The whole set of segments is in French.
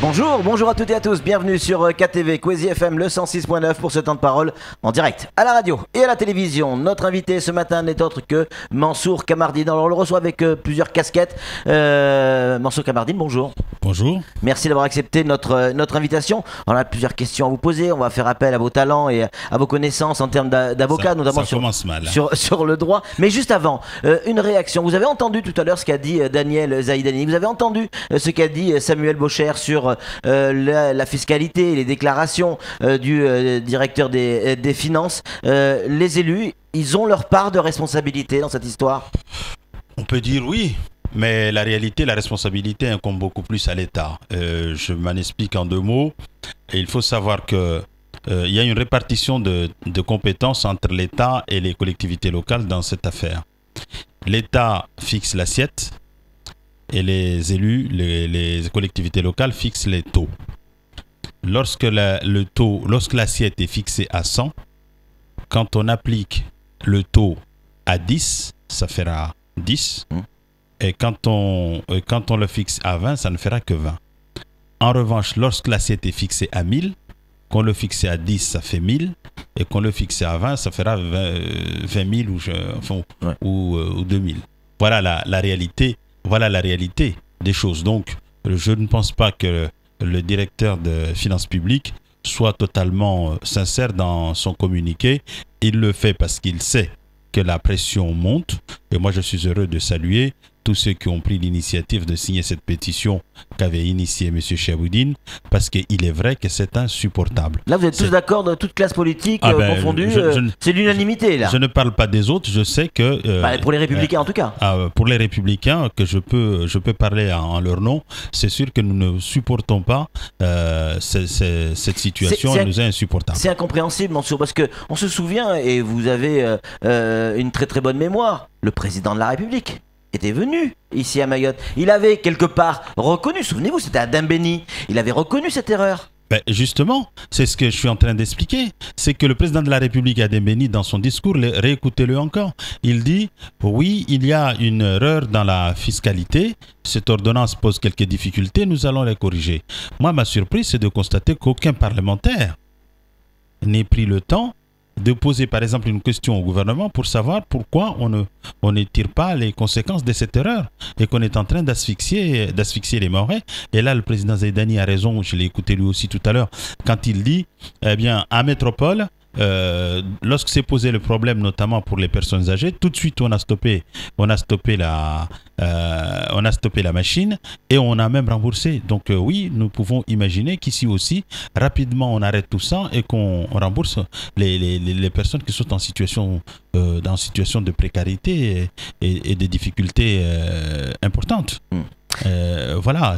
Bonjour à toutes et à tous, bienvenue sur KTV, Kwezi FM, le 106.9 pour ce temps de parole en direct à la radio et à la télévision. Notre invité ce matin n'est autre que Mansour Kamardine. Alors on le reçoit avec plusieurs casquettes. Mansour Kamardine, bonjour. Bonjour. Merci d'avoir accepté notre invitation. On a plusieurs questions à vous poser, on va faire appel à vos talents et à vos connaissances en termes d'avocat, notamment sur le droit. Mais juste avant, une réaction. Vous avez entendu tout à l'heure ce qu'a dit Daniel Zahidani, vous avez entendu ce qu'a dit Samuel Bocher sur la fiscalité et les déclarations du directeur des finances. Les élus, ils ont leur part de responsabilité dans cette histoire? On peut dire oui, mais la réalité, la responsabilité incombe beaucoup plus à l'État. Je m'en explique en deux mots. Et il faut savoir que il y a une répartition de compétences entre l'État et les collectivités locales dans cette affaire. L'État fixe l'assiette et les élus, les collectivités locales fixent les taux. Lorsque l'assiette est fixée à 100, quand on applique le taux à 10, ça fera 10. Et quand on le fixe à 20, ça ne fera que 20. En revanche, lorsque l'assiette est fixée à 1000, qu'on le fixe à 10, ça fait 1000. Et qu'on le fixe à 20, ça fera 20 000 ou 2000. Voilà la réalité. Voilà la réalité des choses. Donc, je ne pense pas que le directeur de finances publiques soit totalement sincère dans son communiqué. Il le fait parce qu'il sait que la pression monte. Et moi, je suis heureux de saluer tous ceux qui ont pris l'initiative de signer cette pétition qu'avait initiée M. Chahboudine, parce qu'il est vrai que c'est insupportable. Là, vous êtes tous d'accord, de toute classe politique confondue, c'est l'unanimité là. Je ne parle pas des autres, je sais que... pour les Républicains en tout cas. Pour les Républicains, que je peux parler en leur nom, c'est sûr que nous ne supportons pas cette situation, elle nous est insupportable. C'est incompréhensible, Mansour, parce qu'on se souvient, et vous avez une très très bonne mémoire, le président de la République était venu ici à Mayotte. Il avait quelque part reconnu, souvenez-vous, c'était à Dembéni, il avait reconnu cette erreur. Justement, c'est ce que je suis en train d'expliquer. C'est que le président de la République à Dembéni, dans son discours, réécoutez-le encore, il dit « Oui, il y a une erreur dans la fiscalité, cette ordonnance pose quelques difficultés, nous allons les corriger. » Moi, ma surprise, c'est de constater qu'aucun parlementaire n'ait pris le temps de poser par exemple une question au gouvernement pour savoir pourquoi on ne tire pas les conséquences de cette erreur et qu'on est en train d'asphyxier les Mahorais. Et là, le président Zahidani a raison, je l'ai écouté lui aussi tout à l'heure, quand il dit, eh bien, à Métropole, lorsque s'est posé le problème, notamment pour les personnes âgées, tout de suite on a stoppé la machine et on a même remboursé. Donc oui, nous pouvons imaginer qu'ici aussi, rapidement on arrête tout ça et qu'on rembourse les personnes qui sont en situation de précarité et de difficultés importantes. Voilà,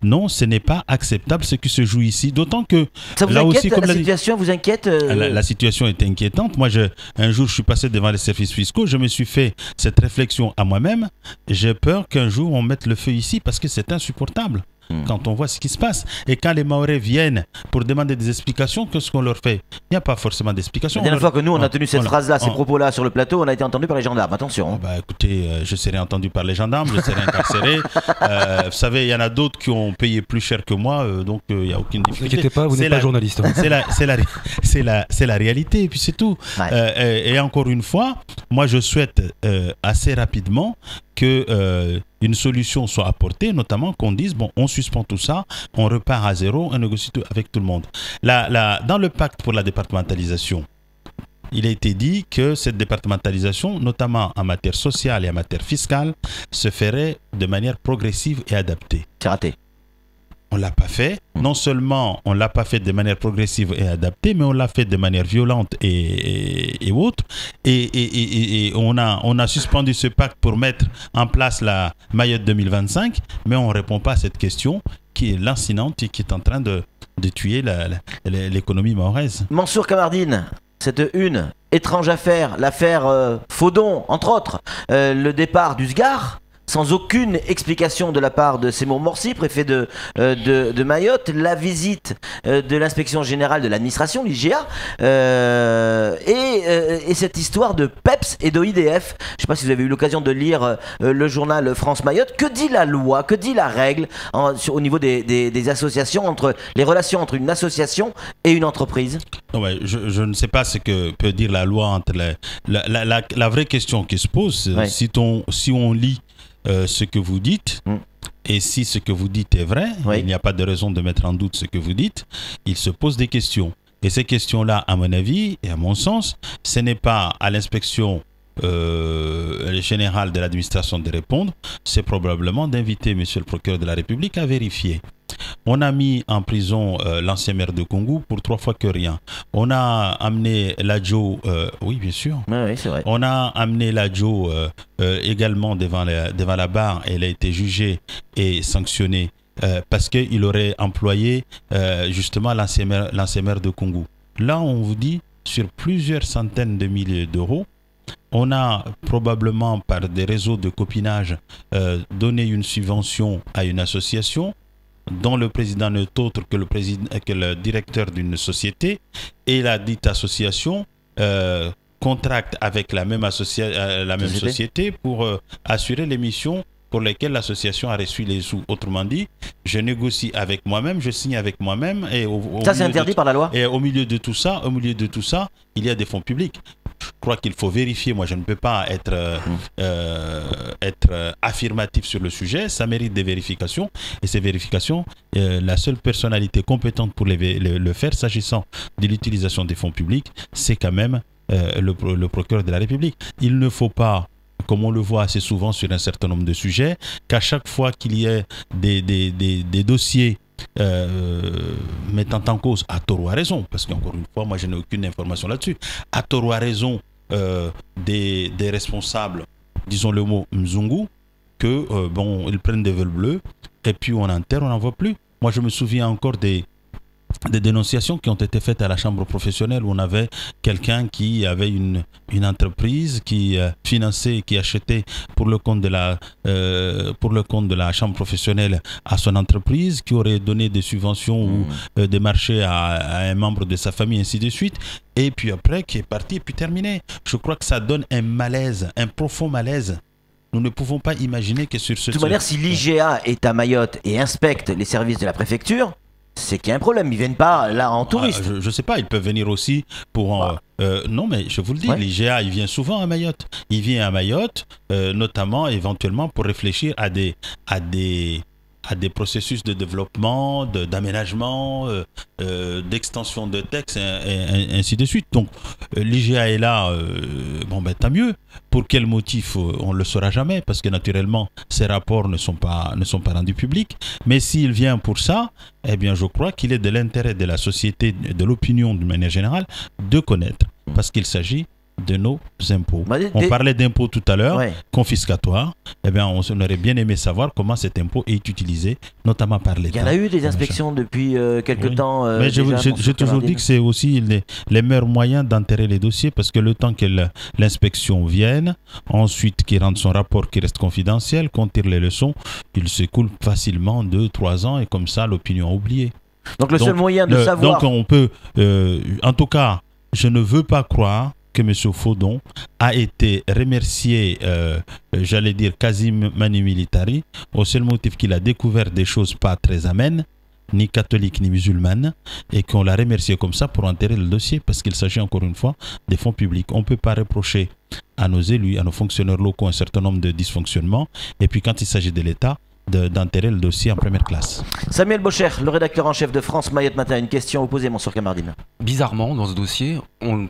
non, ce n'est pas acceptable ce qui se joue ici, d'autant que ça vous là inquiète, aussi, comme la situation vous inquiète la situation est inquiétante. Moi, un jour, je suis passé devant les services fiscaux, je me suis fait cette réflexion à moi-même. J'ai peur qu'un jour, on mette le feu ici parce que c'est insupportable. Quand on voit ce qui se passe. Et quand les Mahorais viennent pour demander des explications, qu'est-ce qu'on leur fait? Il n'y a pas forcément d'explications. La dernière fois que nous, on a tenu cette phrase-là, ces propos-là sur le plateau, on a été entendu par les gendarmes. Attention. Écoutez, je serai entendu par les gendarmes, je serai incarcéré. Vous savez, il y en a d'autres qui ont payé plus cher que moi, donc il n'y a aucune difficulté. Ne vous inquiétez pas, vous n'êtes pas journaliste. C'est la réalité, et puis c'est tout. Ouais. Et encore une fois, moi je souhaite assez rapidement que une solution soit apportée, notamment qu'on dise, bon, on suspend tout ça, on repart à zéro, on négocie avec tout le monde. Dans le pacte pour la départementalisation, il a été dit que cette départementalisation, notamment en matière sociale et en matière fiscale, se ferait de manière progressive et adaptée. C'est raté. On ne l'a pas fait. Non seulement on ne l'a pas fait de manière progressive et adaptée, mais on l'a fait de manière violente et autre. Et on a suspendu ce pacte pour mettre en place la Mayotte 2025, mais on ne répond pas à cette question qui est lancinante et qui est en train de tuer l'économie mahoraise. Mansour Kamardine, cette une étrange affaire, l'affaire Faudon, entre autres, le départ du SGAR. sans aucune explication de la part de Seymour Morsi, préfet de Mayotte, la visite de l'inspection générale de l'administration, l'IGA, et cette histoire de PEPS et d'OIDF. Je ne sais pas si vous avez eu l'occasion de lire le journal France Mayotte. Que dit la loi, que dit la règle au niveau des associations, entre les relations entre une association et une entreprise? Non, ouais, je ne sais pas ce que peut dire la loi entre la vraie question qui se pose, ouais. Si on lit ce que vous dites, et si ce que vous dites est vrai, il n'y a pas de raison de mettre en doute ce que vous dites, il se pose des questions. Et ces questions-là, à mon avis et à mon sens, ce n'est pas à l'inspection générale de l'administration de répondre, c'est probablement d'inviter monsieur le procureur de la République à vérifier. On a mis en prison l'ancien maire de Kongou pour 3 fois que rien. On a amené l'adjo, oui bien sûr. Oui, c'est vrai. On a amené l'adjo également devant la barre et elle a été jugée et sanctionnée parce qu'il aurait employé justement l'ancien maire de Kongou. Là, on vous dit, sur plusieurs centaines de milliers d'euros, on a probablement par des réseaux de copinage donné une subvention à une association dont le président n'est autre que le directeur d'une société, et la dite association contracte avec la même société pour assurer les missions pour lesquelles l'association a reçu les sous. Autrement dit, je négocie avec moi-même, je signe avec moi-même. Ça, c'est interdit par la loi. Et au milieu de tout ça, il y a des fonds publics. Je crois qu'il faut vérifier. Moi, je ne peux pas être affirmatif sur le sujet. Ça mérite des vérifications. Et ces vérifications, la seule personnalité compétente pour le faire, s'agissant de l'utilisation des fonds publics, c'est quand même le procureur de la République. Il ne faut pas, comme on le voit assez souvent sur un certain nombre de sujets, qu'à chaque fois qu'il y ait des dossiers mettant en cause, à tort ou à raison, parce qu'encore une fois, moi je n'ai aucune information là-dessus, à tort ou à raison des responsables, disons le mot Mzungu, que ils prennent des vols bleus et puis on enterre, on n'en voit plus. Moi je me souviens encore des dénonciations qui ont été faites à la chambre professionnelle où on avait quelqu'un qui avait une entreprise qui finançait, qui achetait pour le compte de la chambre professionnelle à son entreprise, qui aurait donné des subventions ou des marchés à un membre de sa famille, ainsi de suite, et puis après qui est parti et puis terminé. Je crois que ça donne un malaise, un profond malaise. Nous ne pouvons pas imaginer que sur ce... De toute manière, si l'IGA est à Mayotte et inspecte les services de la préfecture, c'est qu'il y a un problème. Ils ne viennent pas là en touriste. Je ne sais pas, ils peuvent venir aussi pour... non, mais je vous le dis, l'IGA, il vient souvent à Mayotte. Il vient à Mayotte, notamment, éventuellement, pour réfléchir à des processus de développement, d'aménagement, d'extension de textes, et ainsi de suite. Donc, l'IGA est là, tant mieux. Pour quel motif, on ne le saura jamais, parce que naturellement, ces rapports ne sont pas rendus publics. Mais s'il vient pour ça, eh bien, je crois qu'il est de l'intérêt de la société, de l'opinion d'une manière générale, de connaître, parce qu'il s'agit de nos impôts. On parlait d'impôts tout à l'heure, confiscatoires. Eh bien, on aurait bien aimé savoir comment cet impôt est utilisé, notamment par l'État. Il y en a eu des inspections depuis quelques temps. Mais j'ai toujours dit que c'est aussi les meilleurs moyens d'enterrer les dossiers, parce que le temps que l'inspection vienne, ensuite qu'il rende son rapport qui reste confidentiel, qu'on tire les leçons, il s'écoule facilement 2-3 ans, et comme ça, l'opinion a oublié. Donc, seul moyen de savoir... Donc, on peut... en tout cas, je ne veux pas croire que M. Faudon a été remercié, j'allais dire quasi manu militari, au seul motif qu'il a découvert des choses pas très amènes, ni catholiques ni musulmanes, et qu'on l'a remercié comme ça pour enterrer le dossier, parce qu'il s'agit encore une fois des fonds publics. On ne peut pas reprocher à nos élus, à nos fonctionnaires locaux un certain nombre de dysfonctionnements, et puis quand il s'agit de l'État, d'enterrer le dossier en première classe. Samuel Bocher, le rédacteur en chef de France Mayotte Matin, une question à vous poser, Mansour Kamardine. Bizarrement, dans ce dossier, on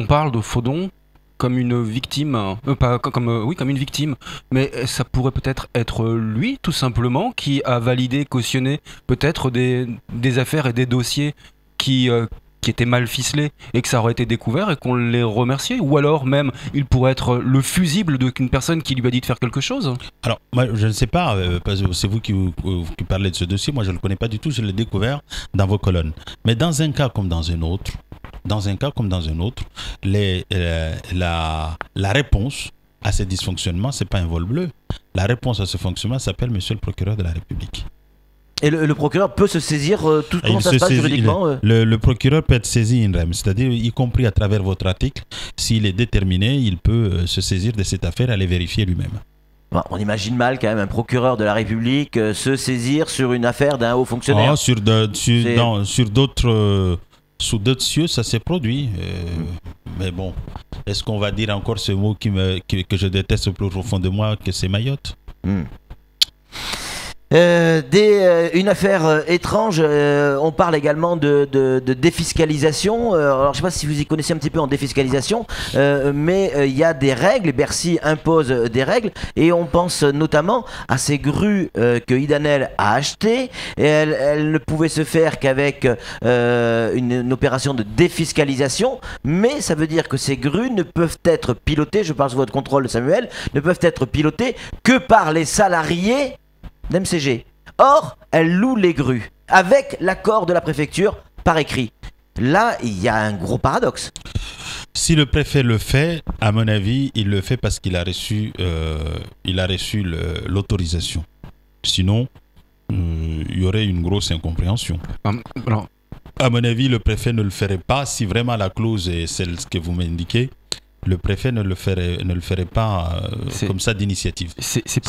parle de Faudon comme une victime, comme une victime, mais ça pourrait peut-être être lui, tout simplement, qui a validé, cautionné peut-être des affaires et des dossiers qui étaient mal ficelés et que ça aurait été découvert et qu'on les remerciait, ou alors même il pourrait être le fusible d'une personne qui lui a dit de faire quelque chose. Alors, moi, je ne sais pas, parce que c'est vous qui parlez de ce dossier, moi je ne le connais pas du tout, je l'ai découvert dans vos colonnes. Mais dans un cas comme dans un autre, la réponse à ces dysfonctionnements, ce n'est pas un vol bleu. La réponse à ce fonctionnement s'appelle Monsieur le procureur de la République. Et le procureur peut se saisir comment ça se passe juridiquement le procureur peut être saisi in rem, c'est-à-dire y compris à travers votre article, s'il est déterminé, il peut se saisir de cette affaire et aller vérifier lui-même. Bon, on imagine mal quand même un procureur de la République se saisir sur une affaire d'un haut fonctionnaire. Sur d'autres cieux, ça s'est produit. Mais bon, est-ce qu'on va dire encore ce mot que je déteste au plus profond de moi, que c'est Mayotte? Une affaire étrange, on parle également de défiscalisation. Alors je ne sais pas si vous y connaissez un petit peu en défiscalisation, mais il y a des règles, Bercy impose des règles, et on pense notamment à ces grues que Idanel a achetées, et elles ne pouvaient se faire qu'avec une opération de défiscalisation, mais ça veut dire que ces grues ne peuvent être pilotées, je parle sous votre contrôle Samuel, ne peuvent être pilotées que par les salariés d'MCG. Or, elle loue les grues avec l'accord de la préfecture par écrit. Là, il y a un gros paradoxe. Si le préfet le fait, à mon avis, il le fait parce qu'il a reçu, l'autorisation. Sinon, il y aurait une grosse incompréhension. Alors, à mon avis, le préfet ne le ferait pas si vraiment la clause est celle que vous m'indiquez. Le préfet ne le ferait pas comme ça d'initiative. C'est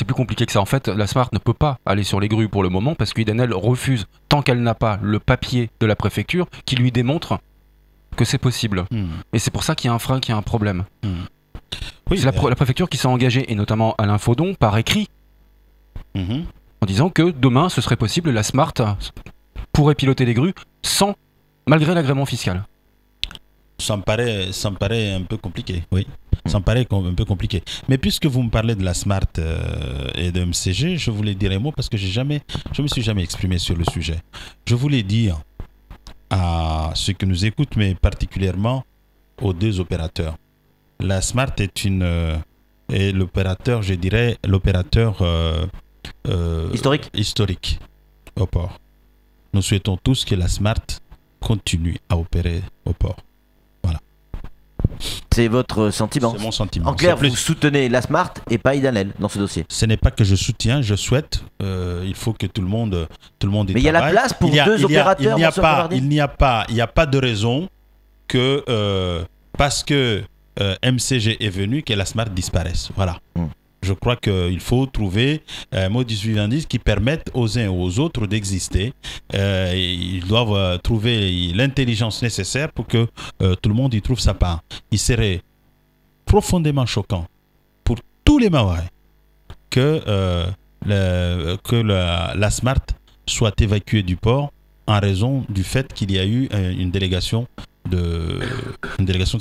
plus compliqué que ça. En fait, la Smart ne peut pas aller sur les grues pour le moment parce qu'Idanel refuse tant qu'elle n'a pas le papier de la préfecture qui lui démontre que c'est possible. Et c'est pour ça qu'il y a un frein, qu'il y a un problème. Oui, c'est la préfecture qui s'est engagée, et notamment Alain Faudon, par écrit, en disant que demain, ce serait possible, la Smart pourrait piloter les grues malgré l'agrément fiscal. Ça me paraît un peu compliqué, oui. Ça me paraît un peu compliqué. Mais puisque vous me parlez de la Smart et de MCG, je voulais dire un mot parce que je me suis jamais exprimé sur le sujet. Je voulais dire à ceux qui nous écoutent, mais particulièrement aux deux opérateurs. La Smart est l'opérateur, je dirais, historique au port. Nous souhaitons tous que la Smart continue à opérer au port. C'est votre sentiment. C'est mon sentiment. En clair, vous soutenez la Smart et pas Idanel dans ce dossier. Ce n'est pas que je soutiens, je souhaite. Il faut que tout le monde y travaille. Mais il y a la place pour deux opérateurs. Il n'y a pas de raison que parce que MCG est venu que la Smart disparaisse. Voilà. Je crois qu'il faut trouver un modus vivendi qui permette aux uns et aux autres d'exister. Ils doivent trouver l'intelligence nécessaire pour que tout le monde y trouve sa part. Il serait profondément choquant pour tous les Mahorais que la Smart soit évacuée du port en raison du fait qu'il y a eu une délégation de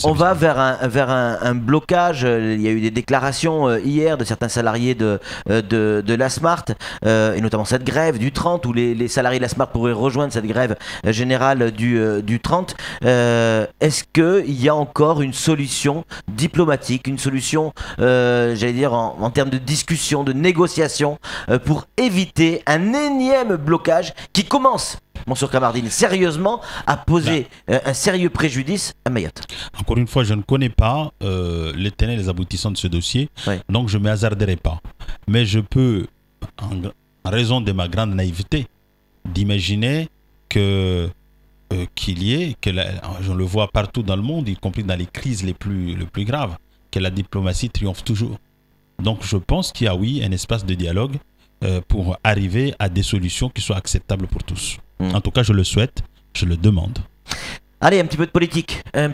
On va vers un blocage. Il y a eu des déclarations hier de certains salariés de la Smart, et notamment cette grève du 30 où les salariés de la Smart pourraient rejoindre cette grève générale du 30. Est-ce qu'il y a encore une solution diplomatique, une solution, j'allais dire, en termes de discussion, de négociation, pour éviter un énième blocage qui commence, Mansour Kamardine, sérieusement à poser un sérieux préjudice à Mayotte? Encore une fois, je ne connais pas les tenants et les aboutissants de ce dossier, donc je ne me hasarderai pas. Mais je peux, en raison de ma grande naïveté, d'imaginer qu'il y ait, je le vois partout dans le monde, y compris dans les crises les plus graves, que la diplomatie triomphe toujours. Donc je pense qu'il y a, oui, un espace de dialogue pour arriver à des solutions qui soient acceptables pour tous. En tout cas, je le souhaite, je le demande. Allez, un petit peu de politique. Parce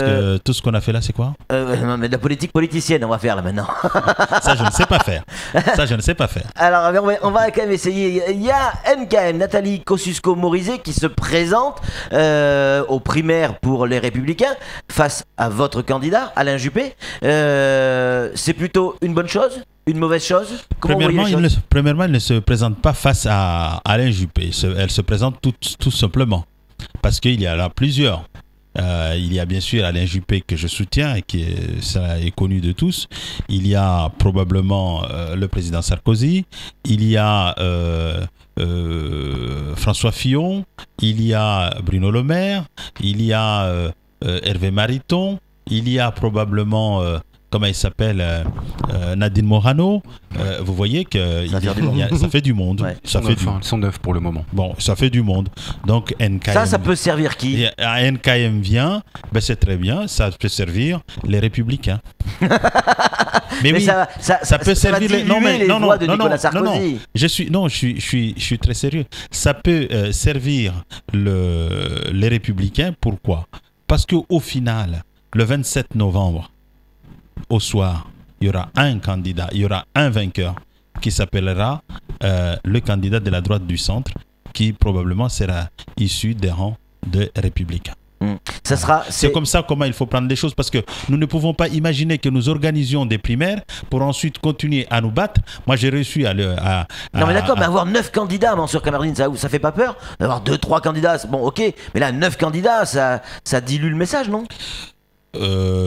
que tout ce qu'on a fait là, c'est quoi? Non, mais de la politique politicienne, on va faire là maintenant. Ça, je ne sais pas faire. Alors, on va quand même essayer. Il y a NKM, Nathalie Kosciusko-Morizet, qui se présente aux primaires pour les Républicains face à votre candidat, Alain Juppé. C'est plutôt une bonne chose? Une mauvaise chose? Premièrement, elle ne se présente pas face à Alain Juppé. Elle se présente tout simplement. Parce qu'il y en a plusieurs. Il y a bien sûr Alain Juppé que je soutiens et ça est connu de tous. Il y a probablement le président Sarkozy. Il y a François Fillon. Il y a Bruno Le Maire. Il y a Hervé Mariton. il y a probablement, comment il s'appelle, Nadine Morano. Vous voyez que ça fait du monde. Ouais. Ils sont neufs pour le moment. Bon, ça fait du monde. Donc NKM, ça peut servir qui? NKM vient, ben c'est très bien, ça peut servir les Républicains. Mais oui, ça peut servir les voix de Nicolas Sarkozy. Je suis très sérieux. Ça peut servir les Républicains. Pourquoi? Parce qu'au final, le 27 novembre, au soir, il y aura un candidat, il y aura un vainqueur qui s'appellera le candidat de la droite du centre, qui probablement sera issu des rangs des Républicains. C'est comme ça comment il faut prendre les choses, parce que nous ne pouvons pas imaginer que nous organisions des primaires pour ensuite continuer à nous battre. Moi j'ai réussi non mais d'accord, mais avoir 9 candidats, Mansour Kamardine, ça fait pas peur? D'avoir 2-3 candidats, bon ok, mais là 9 candidats, ça dilue le message, non?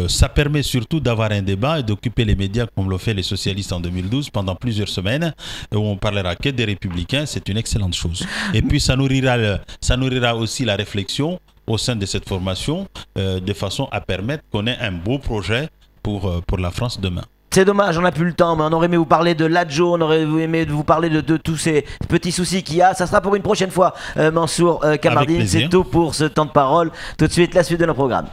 Ça permet surtout d'avoir un débat et d'occuper les médias comme l'ont fait les socialistes en 2012 pendant plusieurs semaines, où on parlera que des Républicains. C'est une excellente chose. Et puis ça nourrira aussi la réflexion au sein de cette formation, de façon à permettre qu'on ait un beau projet pour la France demain. C'est dommage, on n'a plus le temps, mais on aurait aimé vous parler de l'Adjo, on aurait aimé vous parler de tous ces petits soucis qu'il y a. Ça sera pour une prochaine fois, Mansour Kamardine. C'est tout pour ce temps de parole. Tout de suite, la suite de nos programmes.